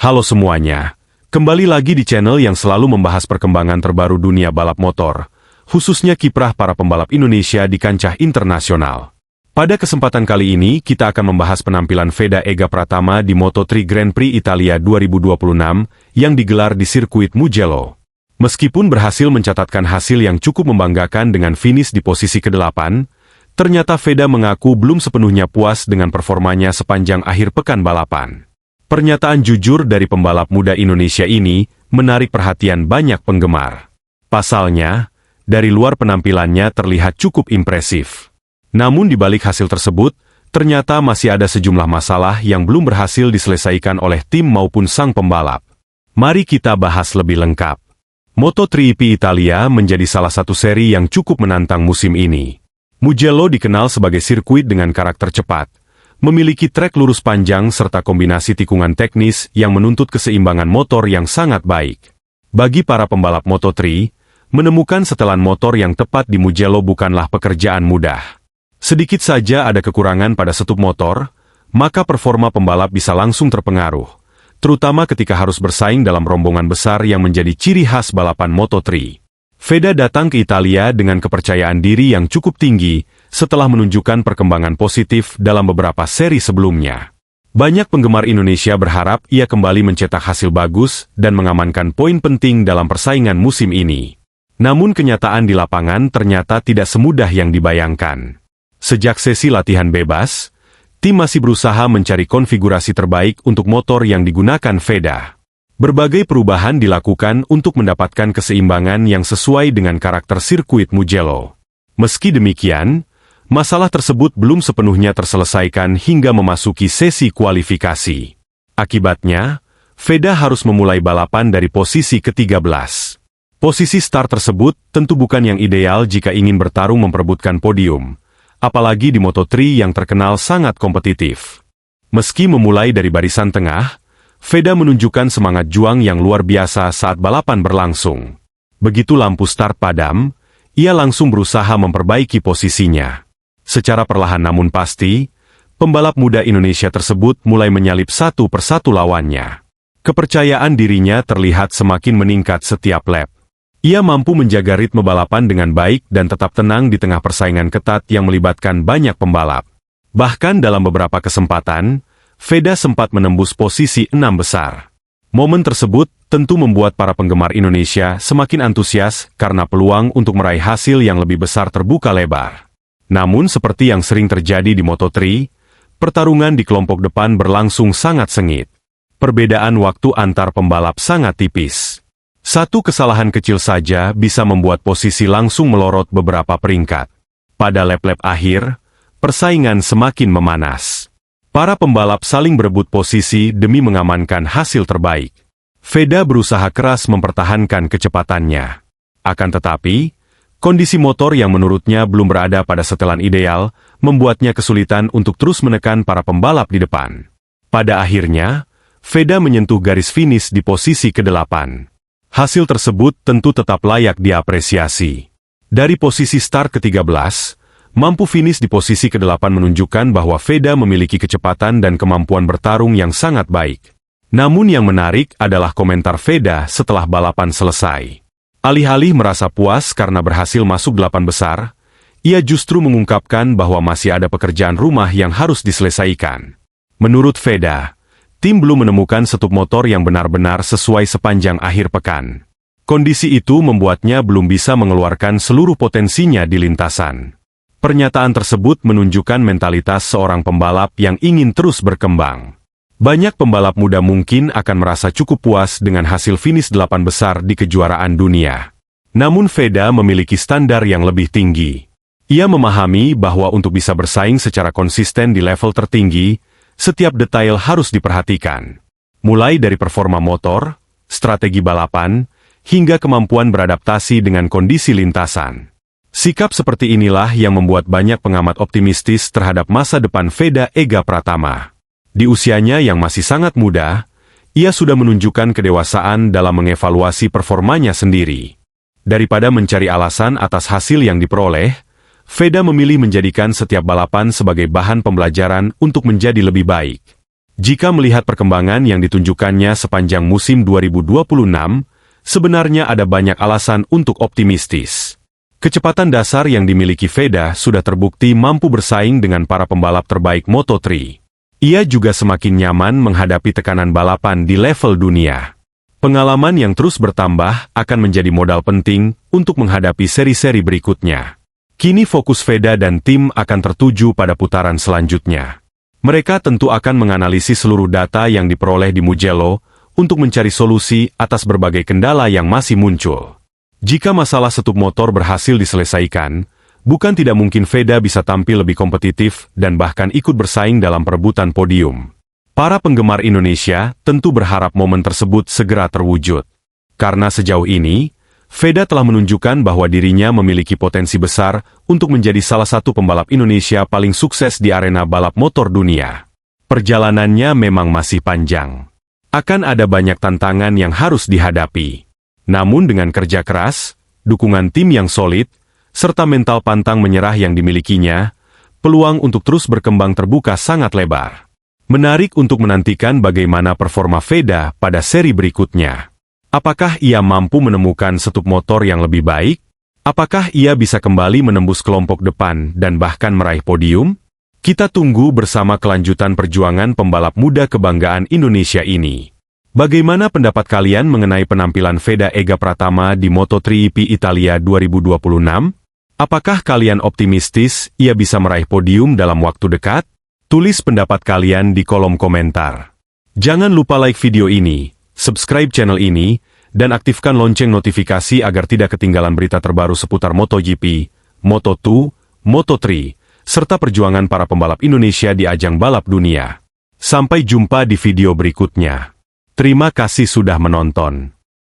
Halo semuanya, kembali lagi di channel yang selalu membahas perkembangan terbaru dunia balap motor, khususnya kiprah para pembalap Indonesia di kancah internasional. Pada kesempatan kali ini, kita akan membahas penampilan Feda Ega Pratama di Moto3 Grand Prix Italia 2026 yang digelar di sirkuit Mugello. Meskipun berhasil mencatatkan hasil yang cukup membanggakan dengan finish di posisi ke-8, ternyata Feda mengaku belum sepenuhnya puas dengan performanya sepanjang akhir pekan balapan. Pernyataan jujur dari pembalap muda Indonesia ini menarik perhatian banyak penggemar. Pasalnya, dari luar penampilannya terlihat cukup impresif. Namun di balik hasil tersebut, ternyata masih ada sejumlah masalah yang belum berhasil diselesaikan oleh tim maupun sang pembalap. Mari kita bahas lebih lengkap. Moto3 Italia menjadi salah satu seri yang cukup menantang musim ini. Mugello dikenal sebagai sirkuit dengan karakter cepat, memiliki trek lurus panjang serta kombinasi tikungan teknis yang menuntut keseimbangan motor yang sangat baik. Bagi para pembalap Moto3, menemukan setelan motor yang tepat di Mugello bukanlah pekerjaan mudah. Sedikit saja ada kekurangan pada setup motor, maka performa pembalap bisa langsung terpengaruh, terutama ketika harus bersaing dalam rombongan besar yang menjadi ciri khas balapan Moto3. Feda datang ke Italia dengan kepercayaan diri yang cukup tinggi setelah menunjukkan perkembangan positif dalam beberapa seri sebelumnya. Banyak penggemar Indonesia berharap ia kembali mencetak hasil bagus dan mengamankan poin penting dalam persaingan musim ini. Namun kenyataan di lapangan ternyata tidak semudah yang dibayangkan. Sejak sesi latihan bebas, tim masih berusaha mencari konfigurasi terbaik untuk motor yang digunakan Feda. Berbagai perubahan dilakukan untuk mendapatkan keseimbangan yang sesuai dengan karakter sirkuit Mugello. Meski demikian, masalah tersebut belum sepenuhnya terselesaikan hingga memasuki sesi kualifikasi. Akibatnya, Feda harus memulai balapan dari posisi ke-13. Posisi start tersebut tentu bukan yang ideal jika ingin bertarung memperebutkan podium, apalagi di Moto3 yang terkenal sangat kompetitif. Meski memulai dari barisan tengah, Feda menunjukkan semangat juang yang luar biasa saat balapan berlangsung. Begitu lampu start padam, ia langsung berusaha memperbaiki posisinya. Secara perlahan namun pasti, pembalap muda Indonesia tersebut mulai menyalip satu persatu lawannya. Kepercayaan dirinya terlihat semakin meningkat setiap lap. Ia mampu menjaga ritme balapan dengan baik dan tetap tenang di tengah persaingan ketat yang melibatkan banyak pembalap. Bahkan dalam beberapa kesempatan, Feda sempat menembus posisi 6 besar. Momen tersebut tentu membuat para penggemar Indonesia semakin antusias karena peluang untuk meraih hasil yang lebih besar terbuka lebar. Namun seperti yang sering terjadi di Moto3, pertarungan di kelompok depan berlangsung sangat sengit. Perbedaan waktu antar pembalap sangat tipis. Satu kesalahan kecil saja bisa membuat posisi langsung melorot beberapa peringkat. Pada lap-lap akhir, persaingan semakin memanas. Para pembalap saling berebut posisi demi mengamankan hasil terbaik. Feda berusaha keras mempertahankan kecepatannya. Akan tetapi, kondisi motor yang menurutnya belum berada pada setelan ideal, membuatnya kesulitan untuk terus menekan para pembalap di depan. Pada akhirnya, Feda menyentuh garis finish di posisi ke-8. Hasil tersebut tentu tetap layak diapresiasi. Dari posisi start ke-13, mampu finish di posisi ke-8 menunjukkan bahwa Feda memiliki kecepatan dan kemampuan bertarung yang sangat baik. Namun yang menarik adalah komentar Feda setelah balapan selesai. Alih-alih merasa puas karena berhasil masuk 8 besar, ia justru mengungkapkan bahwa masih ada pekerjaan rumah yang harus diselesaikan. Menurut Feda, tim belum menemukan setup motor yang benar-benar sesuai sepanjang akhir pekan. Kondisi itu membuatnya belum bisa mengeluarkan seluruh potensinya di lintasan. Pernyataan tersebut menunjukkan mentalitas seorang pembalap yang ingin terus berkembang. Banyak pembalap muda mungkin akan merasa cukup puas dengan hasil finish 8 besar di kejuaraan dunia. Namun Feda memiliki standar yang lebih tinggi. Ia memahami bahwa untuk bisa bersaing secara konsisten di level tertinggi, setiap detail harus diperhatikan. Mulai dari performa motor, strategi balapan, hingga kemampuan beradaptasi dengan kondisi lintasan. Sikap seperti inilah yang membuat banyak pengamat optimistis terhadap masa depan Feda Ega Pratama. Di usianya yang masih sangat muda, ia sudah menunjukkan kedewasaan dalam mengevaluasi performanya sendiri. Daripada mencari alasan atas hasil yang diperoleh, Feda memilih menjadikan setiap balapan sebagai bahan pembelajaran untuk menjadi lebih baik. Jika melihat perkembangan yang ditunjukkannya sepanjang musim 2026, sebenarnya ada banyak alasan untuk optimistis. Kecepatan dasar yang dimiliki Veda sudah terbukti mampu bersaing dengan para pembalap terbaik Moto3. Ia juga semakin nyaman menghadapi tekanan balapan di level dunia. Pengalaman yang terus bertambah akan menjadi modal penting untuk menghadapi seri-seri berikutnya. Kini fokus Veda dan tim akan tertuju pada putaran selanjutnya. Mereka tentu akan menganalisis seluruh data yang diperoleh di Mugello untuk mencari solusi atas berbagai kendala yang masih muncul. Jika masalah setup motor berhasil diselesaikan, bukan tidak mungkin Veda bisa tampil lebih kompetitif dan bahkan ikut bersaing dalam perebutan podium. Para penggemar Indonesia tentu berharap momen tersebut segera terwujud. Karena sejauh ini, Veda telah menunjukkan bahwa dirinya memiliki potensi besar untuk menjadi salah satu pembalap Indonesia paling sukses di arena balap motor dunia. Perjalanannya memang masih panjang. Akan ada banyak tantangan yang harus dihadapi. Namun dengan kerja keras, dukungan tim yang solid, serta mental pantang menyerah yang dimilikinya, peluang untuk terus berkembang terbuka sangat lebar. Menarik untuk menantikan bagaimana performa Veda pada seri berikutnya. Apakah ia mampu menemukan setup motor yang lebih baik? Apakah ia bisa kembali menembus kelompok depan dan bahkan meraih podium? Kita tunggu bersama kelanjutan perjuangan pembalap muda kebanggaan Indonesia ini. Bagaimana pendapat kalian mengenai penampilan Veda Ega Pratama di Moto3 Italia 2026? Apakah kalian optimistis ia bisa meraih podium dalam waktu dekat? Tulis pendapat kalian di kolom komentar. Jangan lupa like video ini, subscribe channel ini, dan aktifkan lonceng notifikasi agar tidak ketinggalan berita terbaru seputar MotoGP, Moto2, Moto3, serta perjuangan para pembalap Indonesia di ajang balap dunia. Sampai jumpa di video berikutnya. Terima kasih sudah menonton.